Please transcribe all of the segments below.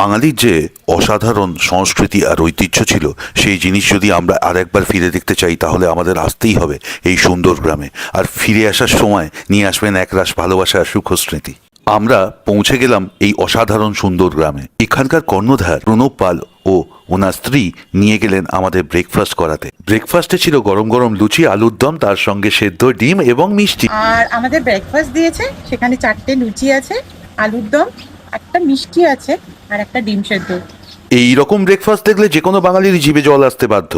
বাঙালির যে অসাধারণ সংস্কৃতি আর ঐতিহ্য ছিল সেই জিনিস যদি আমরা আরেকবার ফিরে দেখতে চাই তাহলে আমাদের আসতেই হবে এই সুন্দর গ্রামে। আর ফিরে আসার সময় নিয়ে আসবেন একরাশ ভালোবাসা আর সুখ স্মৃতি। আমরা পৌঁছে গেলাম এই অসাধারণ সুন্দর গ্রামে। এখানকার কর্ণধার প্রণব পাল ও ওনার স্ত্রী নিয়ে গেলেন আমাদের ব্রেকফাস্ট করাতে। ব্রেকফাস্টে ছিল গরম গরম লুচি, আলুর দম, তার সঙ্গে সেদ্ধ ডিম এবং মিষ্টি। আর আমাদের ব্রেকফাস্ট দিয়েছে, সেখানে 4টে লুচি আছে, আলুর দম, একটা মিষ্টি আছে আর একটা ডিম সেদ্ধ। এই রকম ব্রেকফাস্ট দেখলে যে কোনো বাঙালির জিভে জল আসতে বাধ্য।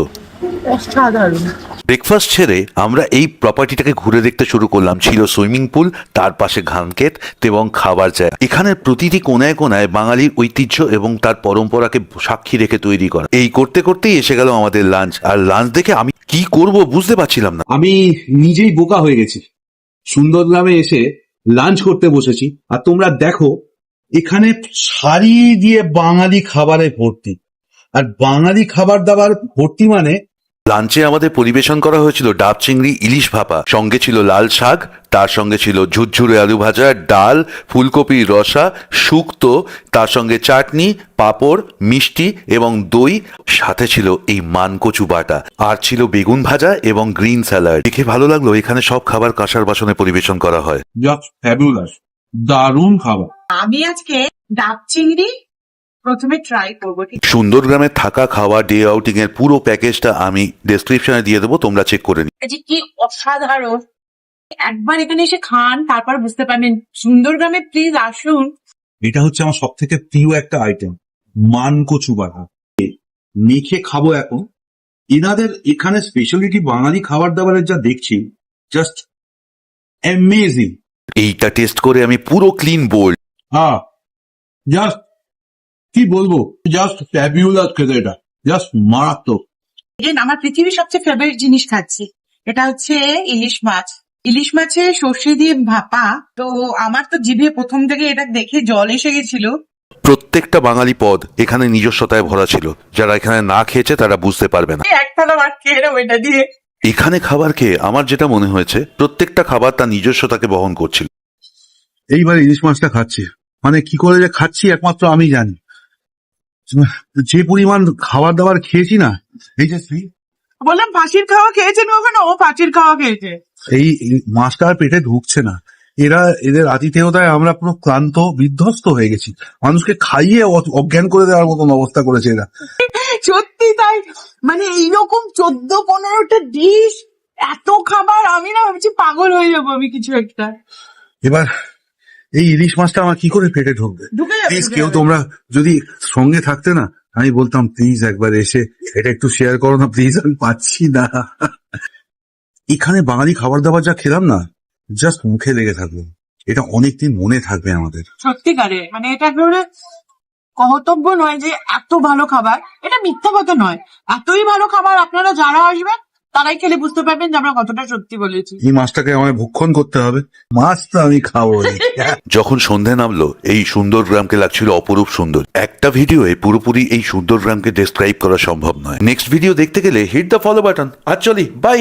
অসাধারণ। ব্রেকফাস্ট ছেড়ে আমরা এই প্রপার্টিটাকে ঘুরে দেখতে শুরু করলাম। ছিল সুইমিং পুল, তার পাশে ধানক্ষেত এবং খাবার জায়গা। এখানের প্রতিটি কোনায় কোনায় বাঙালির ঐতিহ্য এবং তার পরম্পরাকে সাক্ষী রেখে তৈরি করা। এই করতে করতেই এসে গেল আমাদের লাঞ্চ। আর লাঞ্চ দেখে আমি কি করব বুঝতে পারছিলাম না। আমি নিজেই বোকা হয়ে গেছি। সুন্দরগ্রামে এসে লাঞ্চ করতে বসেছি আর তোমরা দেখো এখানে সারি দিয়ে বাঙালি খাবারে ভর্তি। আর বাঙালি খাবার দাবার ভর্তি মানে লাঞ্চে আমাদের পরিবেশন করা হয়েছিল ডাব চিংড়ি, ইলিশ ভাপা, সঙ্গে ছিল লাল শাক, তার সঙ্গে ছিল ঝুরঝুরে আলু ভাজা, ডাল, ফুলকপির রসা, শুক্তো, তার সঙ্গে চাটনি, পাঁপড়, মিষ্টি এবং দই, সাথে ছিল এই মানকচু বাটা, আর ছিল বেগুন ভাজা এবং গ্রিন স্যালাড। দেখে ভালো লাগলো এখানে সব খাবার কাঁসার বাসনে পরিবেশন করা হয়। জাস্ট ফ্যাবুলাস, দারুণ খাবার। আমি আজকে ডাব চিংড়ি প্রথমে ট্রাই করবো। সুন্দরগ্রামে থাকা, খাওয়া, ডে আউটিং এর পুরো প্যাকেজটা আমি ডেসক্রিপশনে দিয়ে দেবো, তোমরা চেক করে নিও। যে কি অসাধারণ, একবার এখানে এসে খান তারপর বুঝতে পারবেন। সুন্দরগ্রামে প্লিজ আসুন। এটা হচ্ছে আমার সব থেকে প্রিয় একটা আইটেম, মানকচু বাটা। মেখে খাবো এখন। এনাদের এখানে স্পেশালিটি বাঙালি খাবার দাবারের যা দেখছি, জাস্ট অ্যামেজিং। এইটা টেস্ট করে আমি পুরো ক্লিন বোল্ড। হ্যাঁ, জাস্ট কি বলবো, জাস্ট ফ্যাবিউলাস খেতে, এটা জাস্ট মারাত্মক। আমার পৃথিবীর সবচেয়ে ফেভারিট জিনিস খাচ্ছি, এটা হচ্ছে ইলিশ মাছ। ইলিশ মাছে সর্ষে দিয়ে ভাপা। তো আমার তো জিভে প্রথম থেকে এটা দেখে জল এসে গেছিল। প্রত্যেকটা বাঙালি পদ এখানে নিজস্বতায় ভরা ছিল। যারা এখানে না খেয়েছে তারা বুঝতে পারবে না। এক থালা ভাত খেয়ে নেবো এটা দিয়ে। এখানে খাবার খেয়ে আমার যেটা মনে হয়েছে, প্রত্যেকটা খাবার তার নিজস্বতাকে বহন করছিল। এইবার ইলিশ মাছটা খাচ্ছি, মানে কি করে যে খাচ্ছি একমাত্র আমি জানি। যে পরিমাণ খাবার দাবার খেয়েছি না, এই যে বললাম ফাঁসির খাওয়া খেয়েছেন কখনো? ও ফাঁসির খাওয়া খেয়েছে। এই মাছটা আর পেটে ঢুকছে না। এদের আতিথেয়তায় আমরা পুরো ক্লান্ত বিধ্বস্ত হয়ে গেছি। মানুষকে খাইয়ে অজ্ঞান করে দেওয়ার মতন অবস্থা করেছে এরা। সত্যি তাই, মানে এইরকম 14-15টা ডিশ, এত খাবার, আমি না ভাবছি পাগল হয়ে যাবো আমি কিছু একটা। এবার এই ইলিশ মাছটা আমার কি করে পেটে ঢুকবে? ঢুকে যাবে, প্লিজ ঢুকে কেউ যাবে। তোমরা যদি সঙ্গে থাকতে না, আমি বলতাম প্লিজ একবার এসে এটা একটু শেয়ার করো না প্লিজ, আমি পাচ্ছি না। এখানে বাঙালি খাবার দাবার যা খেলাম না, জাস্ট মুখে লেগে থাকলো। এটা অনেকদিন মনে থাকবে আমাদের। সত্যিকারে, মানে এটা একেবারে কহতব্য নয় যে এত ভালো খাবার, এটা মিথ্যা কথা নয়। এতই ভালো খাবার, আপনারা যারা আসবেন তারাই খেলে বুঝতে পারবেন যে আমরা কতটা সত্যি বলেছি। এই মাছটাকে আমায় ভক্ষণ করতে হবে, মাছ তো আমি খাবো। যখন সন্ধে নামলো এই সুন্দর গ্রামকে লাগছিল অপরূপ সুন্দর। একটা ভিডিওয়ে পুরোপুরি এই সুন্দর গ্রামকে ডেসক্রাইব করা সম্ভব নয়। নেক্সট ভিডিও দেখতে গেলে হিট দ্য ফলো বাটন। আর চলি, বাই।